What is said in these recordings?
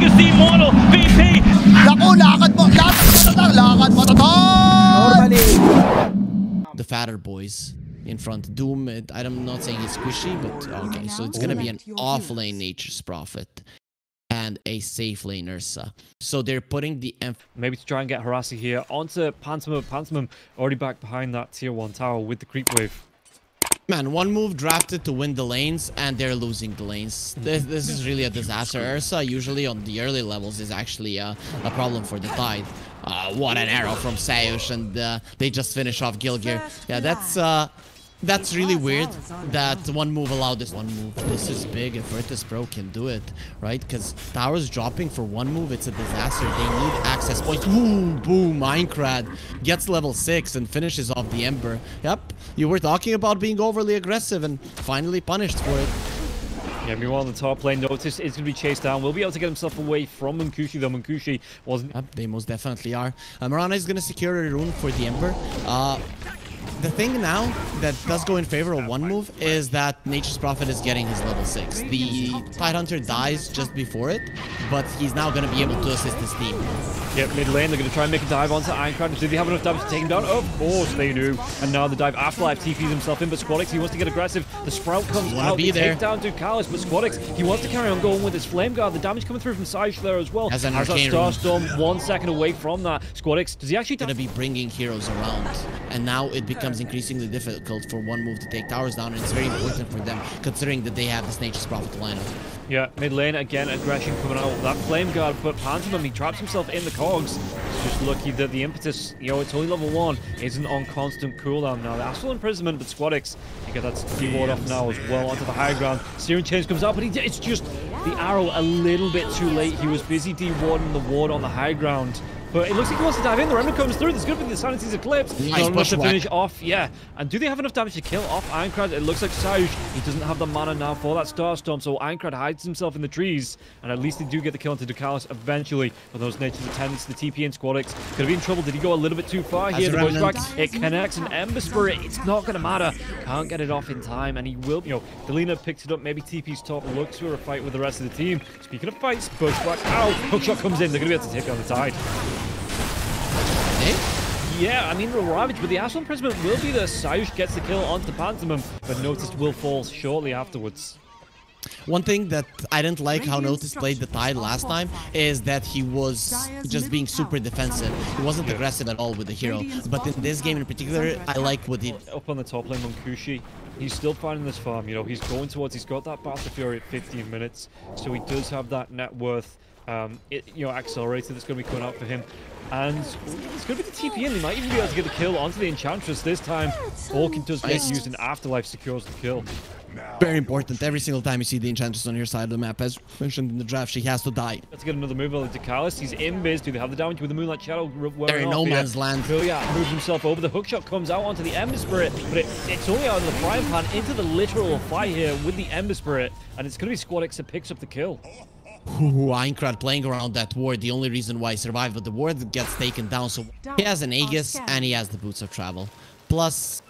against the Immortal VP. Naku, lakad mo Normally. The fatter boys in front. Doom, I'm not saying it's squishy, but okay, so it's gonna be an off-lane Nature's Prophet and a safe lane Ursa. So they're putting the maybe to try and get Harassi here onto Pantomim. Pantomim already back behind that tier 1 tower with the creep wave. Man, one move drafted to win the lanes, and they're losing the lanes. This is really a disaster. Ursa, usually on the early levels, is actually a problem for the Tide. What an arrow from Sayush, and they just finish off Gilgir. Yeah, that's really weird that one move allowed this one move. This is big if Virtus.pro can do it, right? Because towers dropping for one move, it's a disaster. They need access points. Boom, boom, Minecraft gets level 6 and finishes off the Ember. Yep, you were talking about being overly aggressive and finally punished for it. Yeah, meanwhile, the top lane, Notice is going to be chased down. Will be able to get himself away from Munkushi, though Munkushi wasn't... Yep, they most definitely are. Mirana is going to secure a rune for the Ember. The thing now that does go in favor of one move is that Nature's Prophet is getting his level 6. The Tidehunter dies just before it, but he's now going to be able to assist his team. Yep, mid lane, they're going to try and make a dive onto Ironcrad. Do they have enough damage to take him down? Of course they do. And now the dive. Afterlife TPs himself in, but Squadix, he wants to get aggressive. The Sprout comes out, they take down Ducalis, but Squadix, he wants to carry on going with his Flame Guard. The damage coming through from Saish there as well. As that Starstorm 1 second away from that. Squadix, does he actually... going to be bringing heroes around, and now it becomes increasingly difficult for one move to take towers down, and it's very important for them considering that they have this Nature's Prophet lineup. Yeah, mid lane again, aggression coming out. That Flame Guard, but Pantomim, he traps himself in the cogs. He's just lucky that the impetus, it's only level 1, isn't on constant cooldown now. The Astral Imprisonment, but Squadix, you get that D-ward off now as well onto the high ground. Searing Change comes out, but it's just the arrow a little bit too late. He was busy D-warding the ward on the high ground. But it looks like he wants to dive in. The Remnant comes through. There's going to be the Sanity's Eclipse. Nice push to finish off. Yeah. And do they have enough damage to kill off Ironcrad? It looks like Sayush, he doesn't have the mana now for that Starstorm. So Ironcrad hides himself in the trees. And at least they do get the kill onto Ducalis eventually. With those Nature's Attendants, the TP and Squadix. Going to be in trouble. Did he go a little bit too far here? The voice back. It connects an Ember Spirit. It's not going to matter. Can't get it off in time. And he will, Delina picks it up. Maybe TP's top. Looks for a fight with the rest of the team. Speaking of fights, Bushback. Ow! Hookshot comes in. They're going to be able to take on the Tide. Yeah, I mean, the Ravage, but the Astral Imprisonment will be there. Sayush gets the kill onto Pantomim, but Notice will fall shortly afterwards. One thing that I didn't like how Notice played the Tide last time is that he was just being super defensive. He wasn't aggressive at all with the hero. But in this game in particular, I like what he... Up on the top lane, Munkushi, he's still finding this farm. He's going towards... He's got that Battle Fury at 15 minutes, so he does have that net worth, accelerator that's going to be coming out for him. And it's going to be the TP in. They might even be able to get the kill onto the Enchantress this time. Orkin does get used and Afterlife secures the kill. Very important. Every single time you see the Enchantress on your side of the map, as mentioned in the draft, she has to die. Let's get another move over to Ducalis. He's in biz. Do they have the damage with the Moonlight Shadow? They're in no man's land. Yeah, moves himself over. The hookshot comes out onto the Ember Spirit, but it's only out of the frying pan into the literal fight here with the Ember Spirit. And it's going to be Squadix that picks up the kill. Ironcrad playing around that ward, the only reason why he survived, but the ward gets taken down, so he has an Aegis and he has the Boots of Travel. Plus,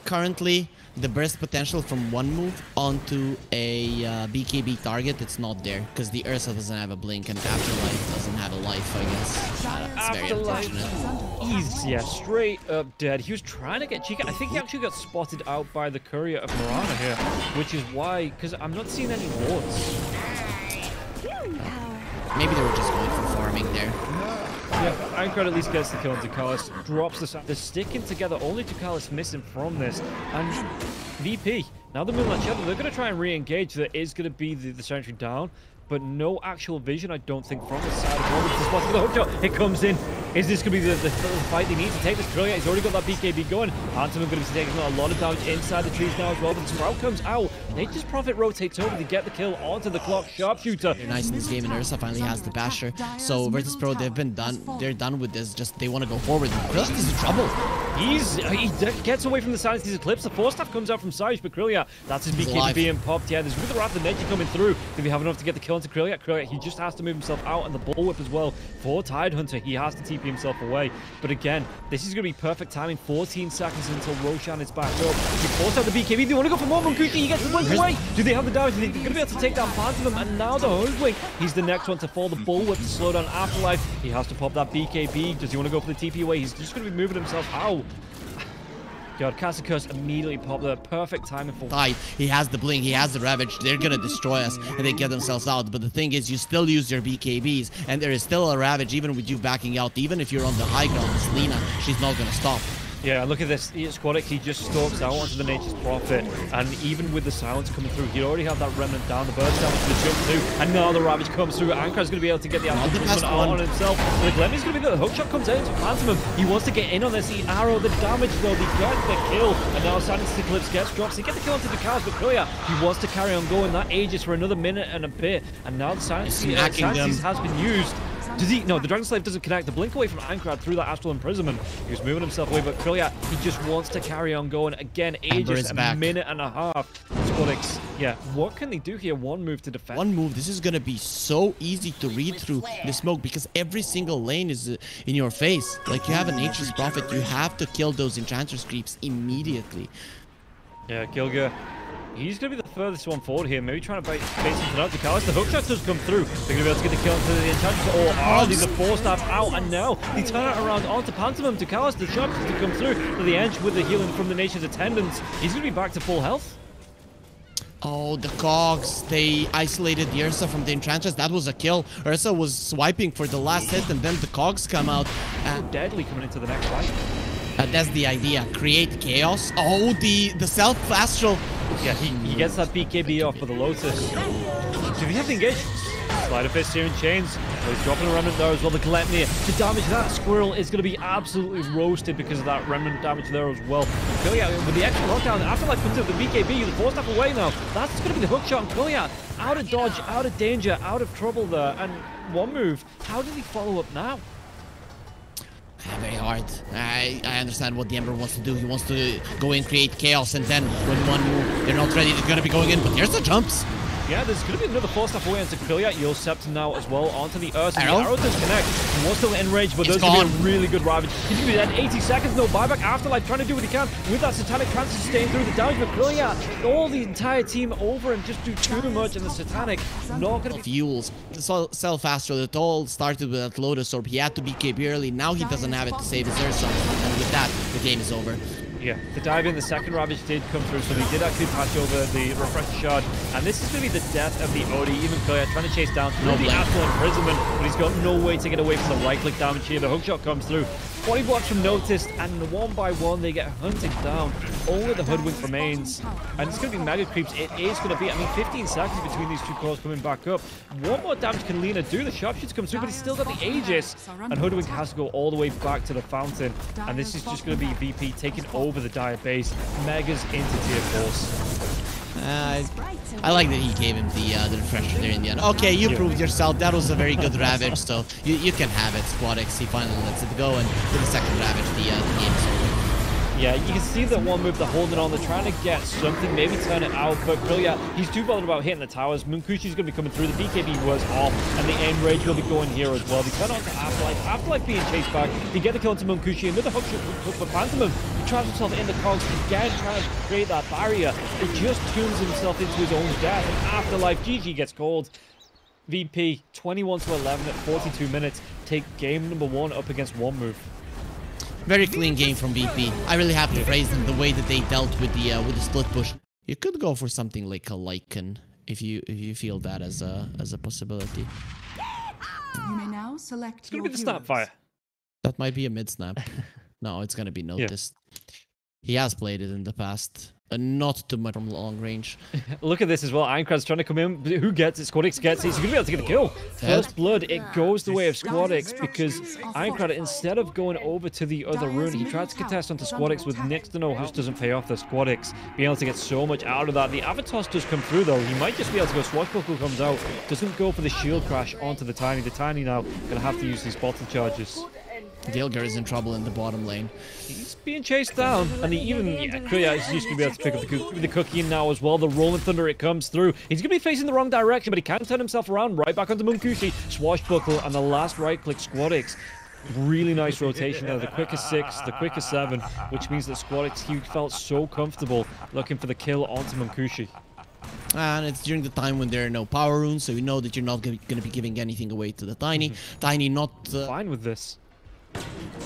currently, the burst potential from one move onto a BKB target, it's not there, because the Ursa doesn't have a blink and Afterlife doesn't have a life, I guess. That's very unfortunate. He's, straight up dead. He was trying to get cheeky. I think he actually got spotted out by the Courier of Mirana here, which is why, because I'm not seeing any wards. Maybe they were just going for farming there. Yeah, Ironcrad at least gets the kill on Ducalis, drops the side. They're sticking together, only Ducalis missing from this. And VP, now the Moonlight Shadow, they're going to try and re-engage. There is going to be the sentry down, but no actual vision, I don't think, from the side of the hookshot. It comes in. Is this going to be the fight they need to take this Trillion? He's already got that BKB going. Pantomim going to be taking a lot of damage inside the trees now as well. But the Sprout comes out. Nature's Prophet rotates over to get the kill onto the clock. Sharpshooter. They're nice in this game, and Ursa finally has the Basher. So Virtus.pro, they're done with this. Just they want to go forward. Virtus is in trouble. he gets away from the silence. He's eclipsed. The force staff comes out from Sage, but Krilliat, that's his BKB being popped. Yeah, there's Wither Wrath of Nature coming through. Did he have enough to get the kill into Krilliat? Krilliat, he just has to move himself out, and the bullwhip as well for Tidehunter. He has to TP himself away. But again, this is going to be perfect timing. 14 seconds until Roshan is back up. He forced out the BKB. They want to go for more Munkushi. He gets the blink away. Do they have the damage? They're going to be able to take down Phantom, and now the Hoodwink. He's the next one to fall. The bullwhip to slow down Afterlife. He has to pop that BKB. Does he want to go for the TP away? He's just going to be moving himself out. God, Castle Curse immediately popped the perfect timing for Tide. He has the blink, he has the ravage. They're gonna destroy us and they get themselves out. But the thing is, you still use your BKBs, and there is still a ravage even with you backing out. Even if you're on the high ground, it's Lina, she's not gonna stop. Yeah, look at this. Squadix, he just stalks out onto the Nature's Prophet, and even with the silence coming through, he already had that Remnant down, the Bird's down to the jump too, and now the Ravage comes through. Ankrad's going to be able to get the out on himself. So the Glenny's going to be the hookshot comes out into Phantom. He wants to get in on this. The arrow, the damage though, they get the kill, and now Silence Eclipse gets dropped. So he gets the kill onto the cows, but Krilliat, he wants to carry on going. That ages for another minute and a bit, and now the Silence has been used. Does he? No, the Dragon Slave doesn't connect. The blink away from Ankrad through that Astral Imprisonment. He was moving himself away, but Krilliat, he just wants to carry on going. Again, ages a minute and a half. Squadix, yeah, what can they do here? One move to defend. One move. This is going to be so easy to read through the smoke because every single lane is in your face. Like, you have a Nature's Prophet. You have to kill those Enchantress creeps immediately. Yeah, Gilga. He's going to be the furthest one forward here. Maybe trying to bait something out to Kalis. The hookshot does come through. They're going to be able to get the kill into the Enchantress. Oh, leave the Force Staff out. And now they turn it around onto Pantomime to Kalis. The shot to come through to the edge with the healing from the Nation's Attendants. He's going to be back to full health. Oh, the cogs. They isolated the Ursa from the Enchantress. That was a kill. Ursa was swiping for the last hit, and then the cogs come out. Deadly coming into the next fight. That's the idea. Create chaos. Oh, the self-astral. Yeah, he gets that BKB off for the Lotus. Do we have the engage? Slider Fist here in chains. Oh, he's dropping a Remnant there as well. The Gluttony to damage that Squirrel is going to be absolutely roasted because of that Remnant damage there as well. Krilliat with the extra knockdown. Afterlife comes in with the BKB. The Force Staff away now. That's going to be the hook shot. And Krilliat out of dodge, out of danger, out of trouble there. And one move. How did he follow up now? Very hard. I understand what the Emperor wants to do. He wants to go in, create chaos, and then when one move, they're not ready, they're going to be going in, but here's the jumps. Yeah, there's going to be another Force Staff away onto Krilliat. You'll Scepter now as well onto the Ursa. The arrow does connect. He wants to enrage, but there's going to be a really good Ravage. He's going to be dead. 80 seconds, no buyback. Afterlife trying to do what he can with that Satanic Trance staying through the damage. But Krilliat, all the entire team over and just do too much, and the Satanic not going to be... Fuels. Self-astral, it all started with that Lotus Orb. He had to BKB early. Now he doesn't have it to save his Ursa. And with that, the game is over. Yeah, the dive in, the second Ravage did come through, so he did actually patch over the Refresher Shard. And this is going to be the death of the Odie. Even Krilliat trying to chase down through the Astral Imprisonment, but he's got no way to get away from the right-click damage here. The hookshot comes through. 40 blocks from Noticed, and one by one they get hunted down. Only the Hoodwink remains. And it's going to be Mega Creeps. It is going to be, 15 seconds between these two cores coming back up. One more damage can Lina do. The Sharpshooter comes through, but he's still got the Aegis. And Hoodwink has to go all the way back to the Fountain. And this is just going to be VP taking over the Dire base. Megas into tier 4s. I like that he gave him the refresher there in the end. Okay, you proved yourself. That was a very good Ravage, so you can have it, Squadix. He finally lets it go, and with the second Ravage, the game is over. Yeah, you can see that one move, they're holding on, they're trying to get something, maybe turn it out, but Krilliat, he's too bothered about hitting the towers. Munkushi's going to be coming through, the BKB was off, and the aim rage will be going here as well. They turn on to Afterlife, Afterlife being chased back, they get the kill into Munkushi, another hook for Phantom. He traps himself in the cogs, again trying to create that barrier. It just tunes himself into his own death, and Afterlife, GG gets called. VP, 21-11 at 42 minutes, take game number 1 up against one move. Very clean game from VP. I really have to praise them the way that they dealt with the split push. You could go for something like a Lycan if you feel that as a possibility. You may now select. It's gonna be the Snapfire. That might be a mid snap. No, it's gonna be Noticed. Yeah. He has played it in the past. Not too much from long range. Look at this as well. Ironclad's trying to come in. Who gets it? Squadix gets it. He's going to be able to get a kill. First blood. It goes the way of Squadix because Ironclad, instead of going over to the other rune, he tried to contest onto Squadix with next to no help. Doesn't pay off the Squadix. Being able to get so much out of that. The Avatar does come through though. He might just be able to go. Swashbuckle comes out. Doesn't go for the shield crash onto the Tiny. The Tiny now going to have to use these bottle charges. Gilger is in trouble in the bottom lane. He's being chased down, and he even, yeah, he's just going to be able to pick up the cookie now as well. The Rolling Thunder, it comes through. He's going to be facing the wrong direction, but he can turn himself around right back onto Munkushi. Swashbuckle, and the last right-click Squadix. Really nice rotation there. The quickest 6, the quickest 7, which means that Squadix, he felt so comfortable looking for the kill onto Munkushi. And it's during the time when there are no power runes, so you know that you're not going to be giving anything away to the Tiny. Tiny not... fine with this.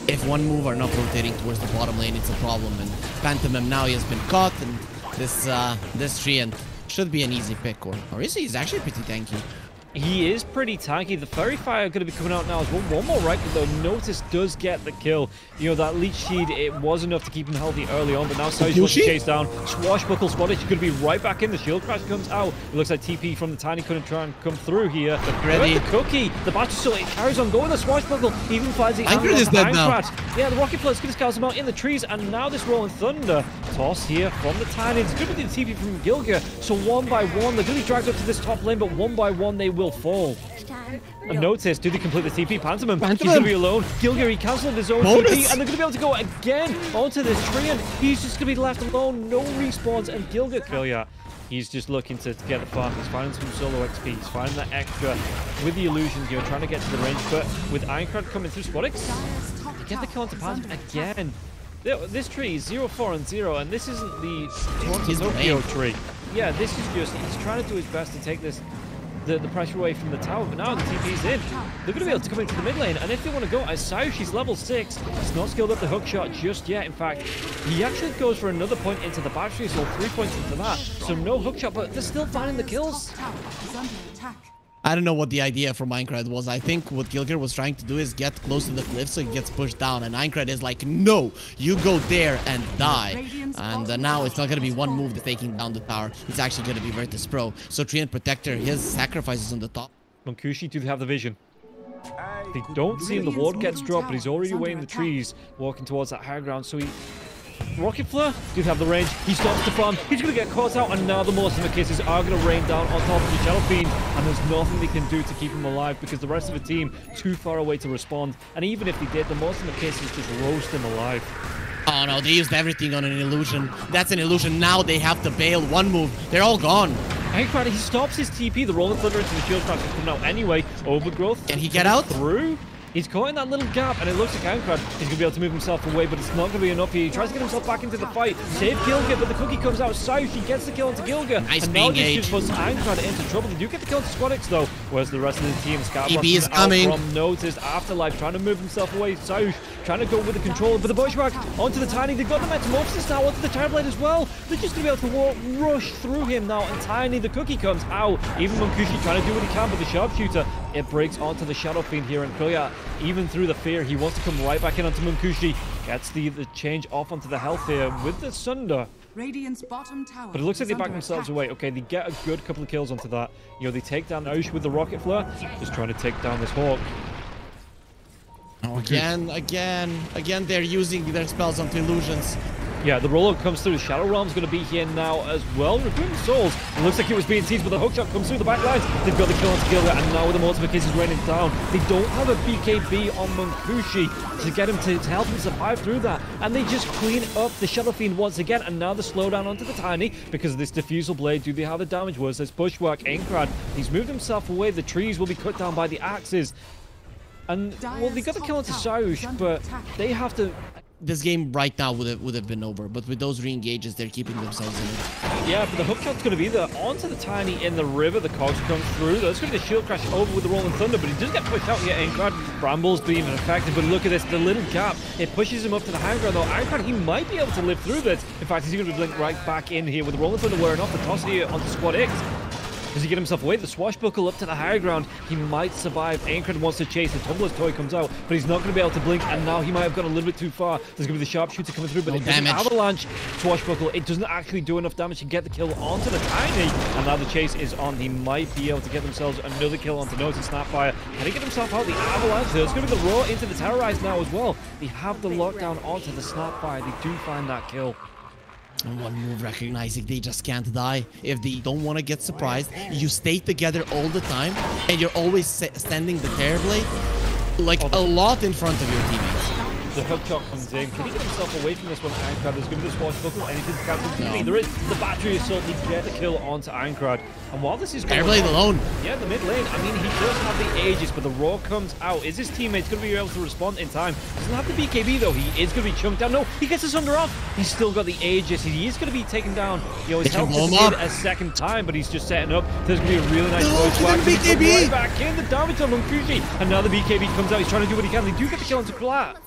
If one move are not rotating towards the bottom lane, it's a problem. And Pantomime now he has been caught, and this Treant should be an easy pick. Or is he? He's actually pretty tanky. He is pretty tanky. The Fairy Fire going to be coming out now as well. One more right, though. Notice does get the kill. You know, that Leech Seed, it was enough to keep him healthy early on, but now Sau's going to chase down. Swashbuckle Squaddish going to be right back in. The Shield Crash comes out. It looks like TP from the Tiny couldn't try and come through here. Ready. The cookie. The Battle Soul, it carries on going. The Swashbuckle even finds the Anchor is dead now. Yeah, the Rocket Flood's going to scout him out in the trees, and now this Rolling Thunder toss here from the Tiny. It's good with the TP from Gilger. So one by one, they're going to be dragged up to this top lane, but one by one they will fall. And notice, do they complete the TP? Pantomime. He's going to be alone. Gilger, he cancelled his own TP, and they're going to be able to go again onto this tree, and he's just going to be left alone. No respawns, and Gilger, he's just looking to get the farm. He's finding some solo XP. He's finding that extra with the illusions, you know, trying to get to the range. But with Ironcrad coming through Squadix, they get the counter Pantomime again. This tree is 0, 4, and 0, and this isn't the Tokyo tree. Yeah, this is just, he's trying to do his best to take this the pressure away from the tower, but now the TP's in. They're going to be able to come into the mid lane, and if they want to go, as Sao, she's level 6. He's not skilled up the hook shot just yet. In fact, he actually goes for another point into the battery, so 3 points into that. So no hook shot, but they're still finding the kills. I don't know what the idea from Minecraft was. I think what Gilger was trying to do is get close to the cliff so he gets pushed down. And Minecraft is like, no, you go there and die. And now it's not going to be one move that's taking down the tower. It's actually going to be Virtus.pro. So Treant Protector, his sacrifices on the top. Munkushi, do they have the vision? They don't see him. The ward gets dropped, but he's already away in the trees, walking towards that higher ground. So he... Rocket Flare did have the range. He stops the farm. He's going to get caught out, and now the Mortimer Kisses are going to rain down on top of the Shadow Fiend, and there's nothing they can do to keep him alive because the rest of the team too far away to respond. And even if they did, the Mortimer Kisses just roast him alive. Oh no, they used everything on an illusion. That's an illusion. Now they have to bail. One move. They're all gone. Ironcrad, he stops his TP. The Rolling Thunder into the Shield Crash is coming out anyway. Overgrowth. Can he get out? Through? He's caught in that little gap, and it looks like Ironcrad is going to be able to move himself away, but it's not going to be enough here. He tries to get himself back into the fight. Save Gilger, but the cookie comes out. Sao, she gets the kill onto Gilger. Nice and now engage. this just puts Ironcrad into trouble. They do get the kill to Squadix, though, whereas the rest of the team, EB is coming from Notice, Afterlife, trying to move himself away. Sao, trying to go with the controller, but the Bushwhack onto the Tiny. They've got the Metamorphosis now onto the Terrorblade as well. They're just going to be able to rush through him now, and Tiny, the cookie comes out. Even Munkushi trying to do what he can, but the Sharpshooter, it breaks onto the Shadow Fiend here, and Krillia, even through the fear, he wants to come right back in onto Munkushi. Gets the change off onto the health here with the Sunder. Radiant's bottom tower. But it looks like they back themselves away. Okay, they get a good couple of kills onto that. You know, they take down Aush with the Rocket Flare, just trying to take down this Hawk. Oh, again, they're using their spells onto illusions. Yeah, the rollout comes through. The Shadow Realm's going to be here now as well. Recruiting souls. It looks like it was being teased, but the hookshot comes through the back lines. They've got the kill onto Gilger, and now with the Mortimer Kisses raining down, they don't have a BKB on Munkushi to get him to help him survive through that. And they just clean up the Shadow Fiend once again, and now the slowdown onto the Tiny because of this Diffusal Blade. Do they have the damage? Was this Bushwhack? Ironcrad, he's moved himself away. The trees will be cut down by the axes. And, well, they got the kill onto Saush, but they have to... This game right now would have been over, but with those re-engages, they're keeping themselves in it. Yeah, but the hookshot's going to be there onto the Tiny in the river. The cogs come through. That's going to be a Shield Crash over with the Rolling Thunder, but he does get pushed out here. Ironcrad, Bramble's being effective, but look at this, the little gap. It pushes him up to the high ground, though. Ironcrad, he might be able to live through this. In fact, he's going to be blinked right back in here with the Rolling Thunder wearing off the toss here onto Squad X. Does he get himself away? The Swashbuckle up to the higher ground. He might survive. Ironcrad wants to chase. The Tumbler's toy comes out, but he's not going to be able to blink, and now he might have gone a little bit too far. There's going to be the Sharpshooter coming through, but no it doesn't damage. Avalanche. Swashbuckle, it doesn't actually do enough damage to get the kill onto the Tiny, and now the chase is on. He might be able to get themselves another kill onto Notice Snapfire. Can he get himself out? The Avalanche. There's going to be the Roar into the Terrorize now as well. They have the lockdown onto the Snapfire. They do find that kill. And one move recognizing they just can't die. If they don't want to get surprised, you stay together all the time, and you're always sending the Terrorblade. like a lot in front of your teammates. The hook shot comes in. Can he get himself away from this one, Ironclad? There's going to be this swashbuckle. Anything to cancel. No. There is the battery assault. He get the kill onto Ironclad. And while this is going on, alone. Yeah, the mid lane. I mean, he does have the Aegis, but the Raw comes out. Is his teammates going to be able to respond in time? Doesn't have the BKB though. He is going to be chunked down. No, he gets his under off. He's still got the Aegis. He is going to be taken down. You know, his health disappeared a second time, but he's just setting up. There's going to be a really nice BKB. Right back in the damage on Munkushi. And now the BKB comes out. He's trying to do what he can. They do get the kill onto Klat.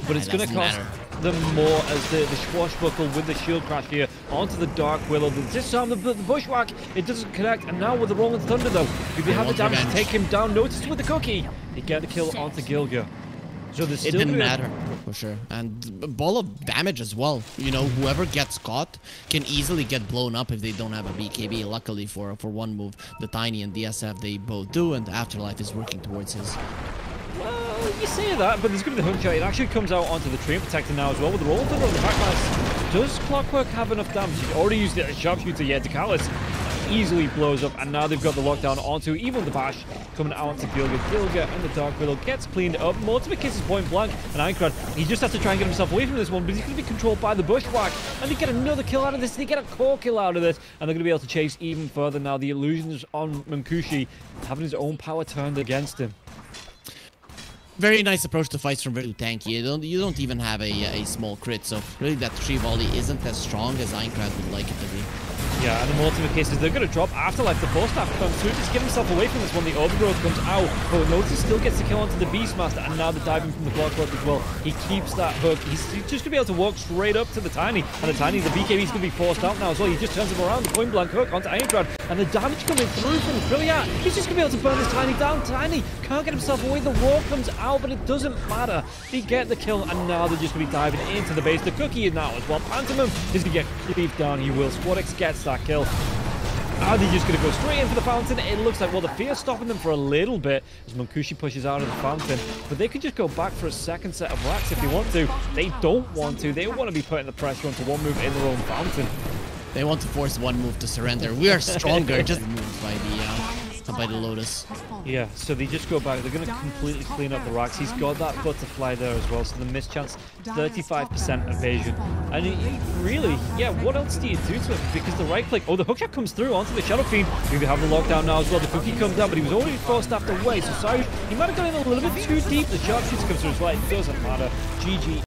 But it's going to cost them more as the swashbuckle with the shield crash here onto the Dark Willow. This time the bushwhack, it doesn't connect. And now with the Rolling Thunder though, if you have the damage to take him down, notice with the cookie, they get the kill onto Gilga. So it didn't matter for sure, and ball of damage as well. You know, whoever gets caught can easily get blown up if they don't have a BKB. Luckily for one move, the Tiny and DSF they both do, and Afterlife is working towards his. Well, you say that, but there's going to be the hook shot. It actually comes out onto the train protector now as well with the roll thunder on the backlash. Does Clockwork have enough damage? He's already used it as sharpshooter yet. Decalis easily blows up, and now they've got the lockdown onto even the bash coming out onto Gilga. Gilga and the Dark Willow gets cleaned up. Ultimate kisses point blank, and Ironclad, he just has to try and get himself away from this one, but he's going to be controlled by the bushwhack, and they get another kill out of this. They get a core kill out of this, and they're going to be able to chase even further now. The illusions on Munkushi having his own power turned against him. Very nice approach to fights from very tanky. You don't even have a small crit, so really that 3 volley isn't as strong as Ironclad would like it to be. Yeah, and the ultimate cases, they're going to drop Afterlife. The force staff comes through, just get himself away from this one. The overgrowth comes out, but notice still gets the kill onto the Beastmaster, and now the diving from the Clockwork as well. He keeps that hook. He's just going to be able to walk straight up to the Tiny, and the Tiny, the BKB is going to be forced out now as well. He just turns him around, the point blank hook onto Ironclad, and the damage coming through from Brilliant. He's just going to be able to burn this Tiny down. Tiny can't get himself away. The Raw comes out, but it doesn't matter. They get the kill, and now they're just going to be diving into the base. The cookie is now as well. Pantomime is going to get cleaved down. He will. Squadix gets that kill. Are they just going to go straight in for the fountain? It looks like, well, the fear's stopping them for a little bit as Munkushi pushes out of the fountain. But they could just go back for a second set of racks if they want to. They don't want to. They want to be putting the pressure onto one move in their own fountain. They want to force one move to surrender. We are stronger. Just moved by the Lotus. Yeah, so they just go back. They're going to completely clean up the racks. He's got that butterfly there as well, so the miss chance, 35% evasion. And really, yeah, what else do you do to it? Because the right click, oh, the hookshot comes through onto the Shadow Fiend. We have the lockdown now as well. The cookie comes down, but he was already forced after away. So sorry, he might have gone in a little bit too deep. The sharpshooter comes through as well. It doesn't matter. GG.